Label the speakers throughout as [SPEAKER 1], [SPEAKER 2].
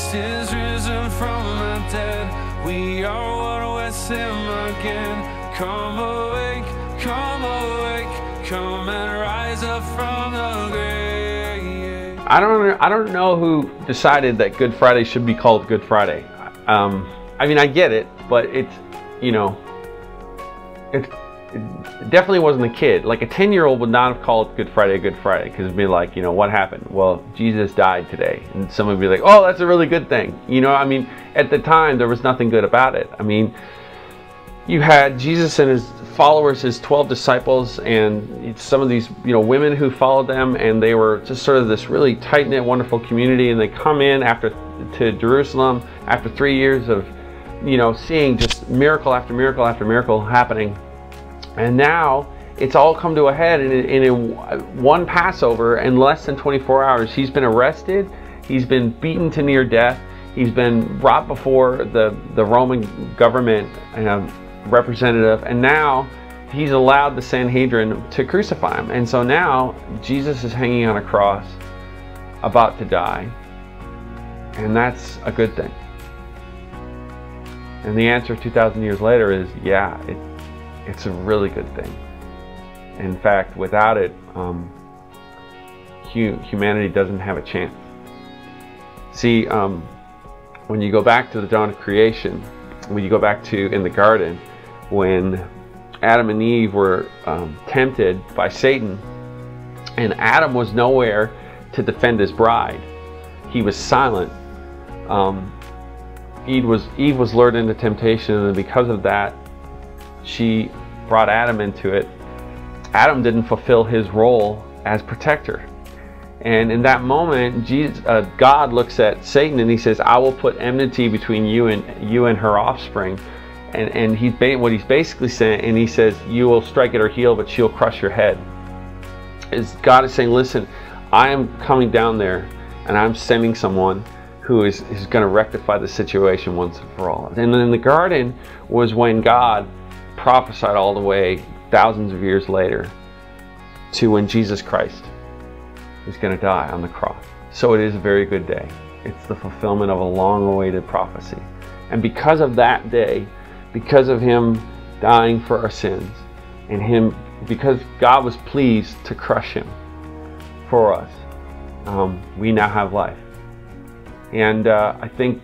[SPEAKER 1] Christ is risen from the dead. We are one with him again. Come awake, come awake, come and rise up from the grave.
[SPEAKER 2] I don't know who decided that Good Friday should be called Good Friday. I mean, I get it, but it's, you know, it definitely wasn't a kid. Like a 10-year-old would not have called Good Friday Good Friday, because it'd be like, you know, what happened? Well, Jesus died today. And someone would be like, oh, that's a really good thing. You know, I mean, at the time, there was nothing good about it. I mean, you had Jesus and his followers, his 12 disciples, and some of these, you know, women who followed them, and they were just sort of this really tight-knit, wonderful community. And they come in to Jerusalem after 3 years of, you know, seeing just miracle after miracle after miracle happening. And now it's all come to a head in one Passover. In less than 24 hours, he's been arrested, he's been beaten to near death, he's been brought before the Roman government representative, and now he's allowed the Sanhedrin to crucify him. And so now Jesus is hanging on a cross, about to die, and that's a good thing. And the answer 2,000 years later is, yeah, it's a really good thing. In fact, without it, humanity doesn't have a chance. See, when you go back to the dawn of creation, when you go back to in the garden, when Adam and Eve were tempted by Satan, and Adam was nowhere to defend his bride. He was silent. Eve was lured into temptation, and because of that, she brought Adam into it. Adam didn't fulfill his role as protector. And in that moment, God looks at Satan and he says, I will put enmity between you and her offspring. And what he's basically saying, and he says, you will strike at her heel, but she'll crush your head. God is saying, listen, I am coming down there, and I'm sending someone who is going to rectify the situation once and for all. And in the garden was when God prophesied all the way thousands of years later to when Jesus Christ is going to die on the cross. So it is a very good day. It's the fulfillment of a long-awaited prophecy. And because of that day, because of him dying for our sins, and because God was pleased to crush him for us, we now have life. And I think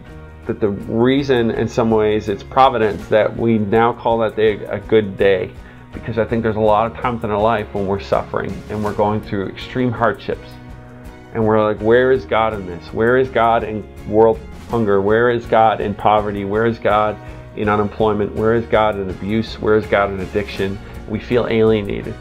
[SPEAKER 2] that the reason, in some ways, it's providence that we now call that day a good day, because I think there's a lot of times in our life when we're suffering and we're going through extreme hardships, and we're like, where is God in this? Where is God in world hunger? Where is God in poverty? Where is God in unemployment? Where is God in abuse? Where is God in addiction? We feel alienated.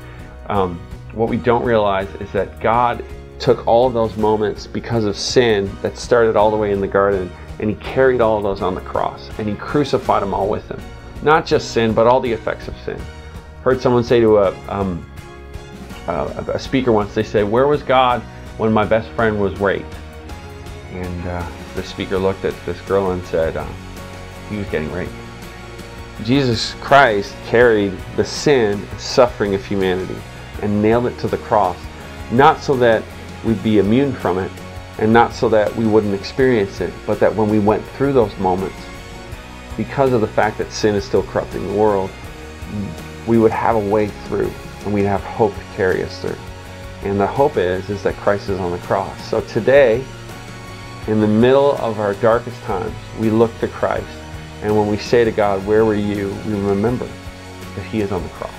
[SPEAKER 2] What we don't realize is that God took all of those moments because of sin that started all the way in the garden, and he carried all of those on the cross, and he crucified them all with him. Not just sin, but all the effects of sin. Heard someone say to a speaker once, they said, where was God when my best friend was raped? And the speaker looked at this girl and said, he was getting raped. Jesus Christ carried the sin and suffering of humanity and nailed it to the cross, not so that we'd be immune from it, and not so that we wouldn't experience it, but that when we went through those moments, because of the fact that sin is still corrupting the world, we would have a way through, and we'd have hope to carry us through. And the hope is that Christ is on the cross. So today, in the middle of our darkest times, we look to Christ, and when we say to God, where were you? We remember that he is on the cross.